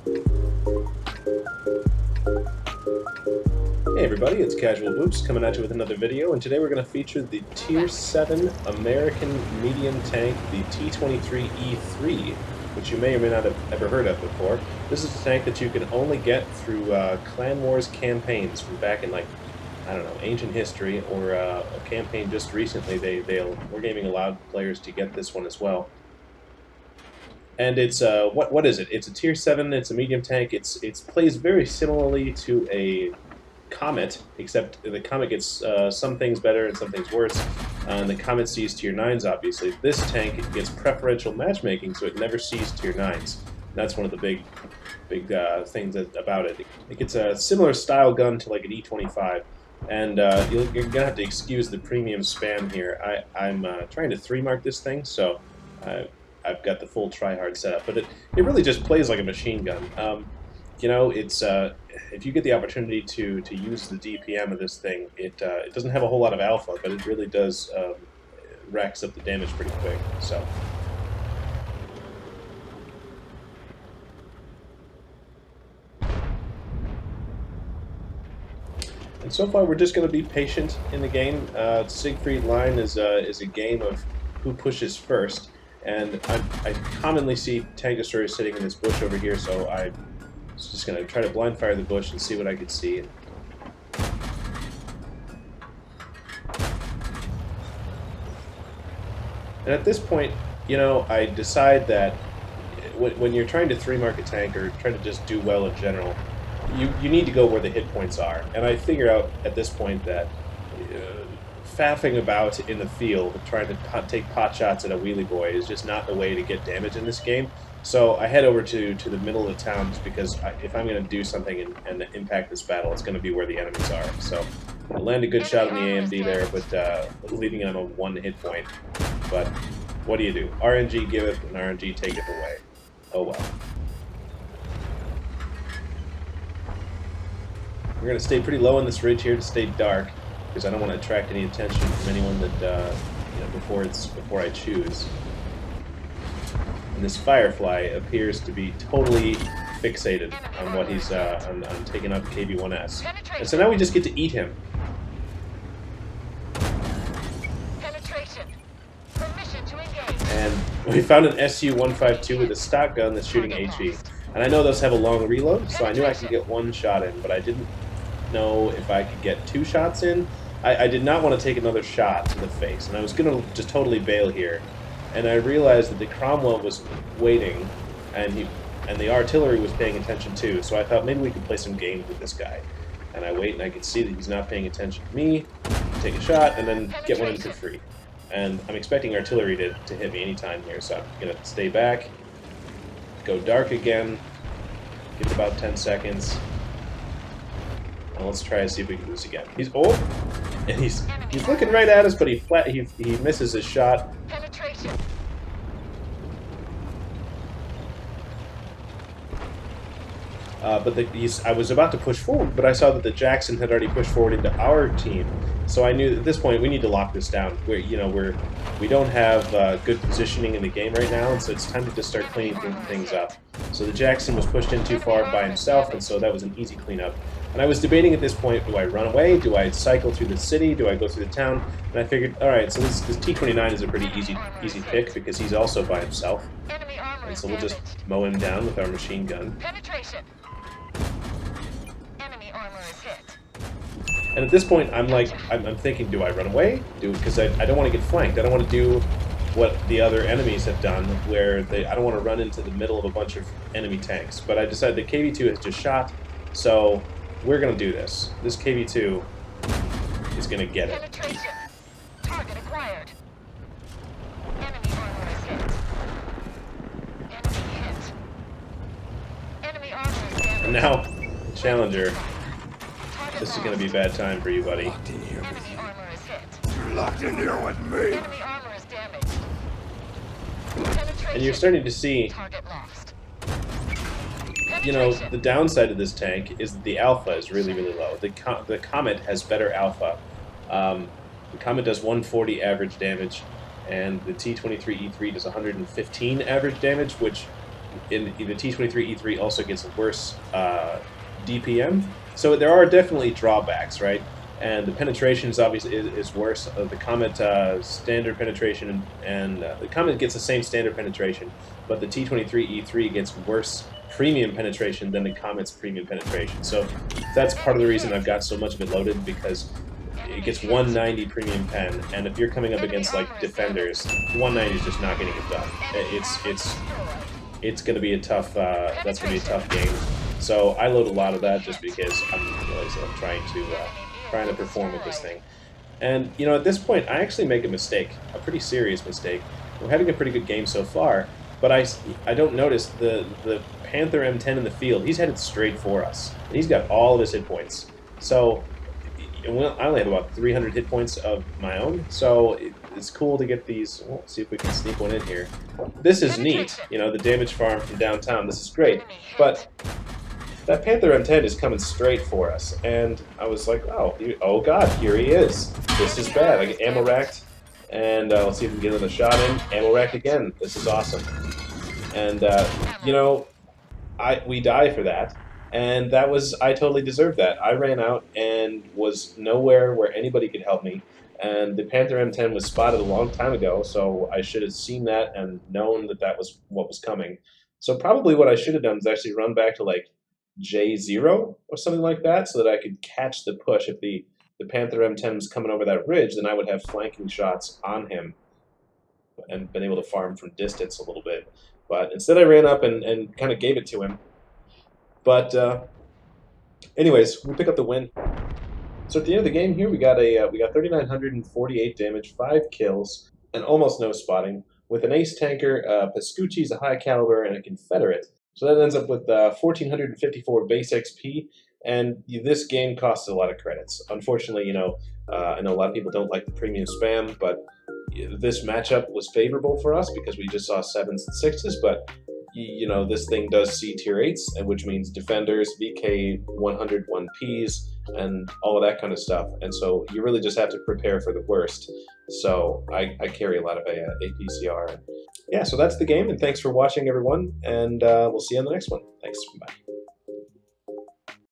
Hey everybody, it's Casual Boots coming at you with another video, and today we're going to feature the Tier 7 American medium tank, the T23E3, which you may or may not have ever heard of before. This is a tank that you can only get through Clan Wars campaigns from back in, like, I don't know, ancient history, or a campaign just recently. Wargaming allowed players to get this one as well. And it's what is it? It's a Tier 7. It's a medium tank. It plays very similarly to a Comet, except the Comet gets some things better and some things worse. And the Comet sees Tier 9s, obviously. This tank gets preferential matchmaking, so it never sees Tier 9s. That's one of the big things about it. It gets a similar style gun to like an E25. And you're going to have to excuse the premium spam here. I'm trying to 3-mark this thing, so I've got the full try-hard setup. But it really just plays like a machine gun. You know, it's if you get the opportunity to use the DPM of this thing, it doesn't have a whole lot of alpha, but it really does racks up the damage pretty quick. So. And so far, we're just going to be patient in the game. Siegfried Line is a game of who pushes first, and I commonly see tank destroyers sitting in this bush over here, so I was just going to try to blind fire the bush and see what I could see. And at this point, you know, I decide that when you're trying to 3-mark a tank or trying to just do well in general, you need to go where the hit points are. And I figure out at this point that faffing about in the field, trying to take pot shots at a wheelie boy is just not the way to get damage in this game. So I head over to the middle of the town just because if I'm going to do something and impact this battle, it's going to be where the enemies are. So I land a good shot on the AMD there, but leaving him on 1 hit point. But what do you do? RNG giveth and RNG taketh away. Oh well. We're going to stay pretty low on this ridge here to stay dark, because I don't want to attract any attention from anyone that you know, before I choose. And this Firefly appears to be totally fixated on what he's on taking up KB1S. And so now we just get to eat him. And we found an SU-152 with a stock gun that's shooting HE. And I know those have a long reload, so I knew I could get 1 shot in, but I didn't know if I could get 2 shots in. I did not want to take another shot to the face, and I was going to just totally bail here. And I realized that the Cromwell was waiting, and the artillery was paying attention too, so I thought maybe we could play some games with this guy. And I wait, and I can see that he's not paying attention to me, take a shot, and then get one in for free. And I'm expecting artillery to hit me anytime here, so I'm going to stay back, go dark again, give it about 10 seconds, and let's try to see if we can do this again. He's and he's looking right at us, but he misses his shot. I was about to push forward, but I saw that the Jackson had already pushed forward into our team. So I knew at this point we need to lock this down. We don't have good positioning in the game right now, and so it's time to just start cleaning things up. So the Jackson was pushed in too far by himself, and so that was an easy cleanup. And I was debating at this point, do I run away? Do I cycle through the city? Do I go through the town? And I figured, all right, so this T29 is a pretty easy pick because he's also by himself. And so we'll just mow him down with our machine gun. And at this point, I'm thinking, do I run away? Because I don't want to get flanked. I don't want to do what the other enemies have done, where I don't want to run into the middle of a bunch of enemy tanks. But I decided that KV2 has just shot, so we're going to do this. This KV2 is going to get it. Target acquired. Enemy armor is hit. Enemy hit. Enemy armor is damaged. And now, Challenger. This is going to be a bad time for you, buddy. Locked in here with Enemy you. armor is hit. You're locked in here with me. Enemy armor is damaged. Penetration. And you're starting to see, Target lost. you know, the downside of this tank is that the alpha is really, really low. The Comet has better alpha. The Comet does 140 average damage, and the T23E3 does 115 average damage, which the T23E3 also gets worse DPM. So there are definitely drawbacks, right? And the penetration is obviously is worse. The Comet standard penetration and the Comet gets the same standard penetration, but the T23E3 gets worse premium penetration than the Comet's premium penetration. So that's part of the reason I've got so much of it loaded, because it gets 190 premium pen, and if you're coming up against like defenders, 190 is just not getting it done. It's going to be a tough. That's going to be a tough game. So I load a lot of that just because I'm trying to perform with this thing. And you know, at this point, I actually make a mistake, a pretty serious mistake. We're having a pretty good game so far, but I don't notice the Panther M10 in the field. He's headed straight for us, and he's got all of his hit points. So I only have about 300 hit points of my own, so it's cool to get these. Well, let's see if we can sneak one in here. This is neat, you know, the damage farm from downtown. This is great, but that Panther M10 is coming straight for us, and I was like, oh god, here he is. This is bad. I get ammo racked, and let's see if we can get another shot in. Ammo racked again. This is awesome. And you know, we die for that. And I totally deserved that. I ran out and was nowhere where anybody could help me. And the Panther M10 was spotted a long time ago, so I should have seen that and known that that was what was coming. So probably what I should have done is actually run back to like J0 or something like that, so that I could catch the push. If the Panther M10 was coming over that ridge, then I would have flanking shots on him and been able to farm from distance a little bit. But instead I ran up and kind of gave it to him. But anyways, we pick up the win. So at the end of the game here, we got 3,948 damage, 5 kills, and almost no spotting, with an ace tanker, Pascucci's a high caliber, and a Confederate. So that ends up with 1,454 base XP, and this game costs a lot of credits. Unfortunately, you know, I know a lot of people don't like the premium spam, but this matchup was favorable for us because we just saw 7s and 6s, but you know, this thing does C tier 8s, which means defenders, VK 101Ps, and all of that kind of stuff. And so you really just have to prepare for the worst. So I carry a lot of APCR. Yeah, so that's the game, and thanks for watching, everyone, and we'll see you on the next one. Thanks. Bye.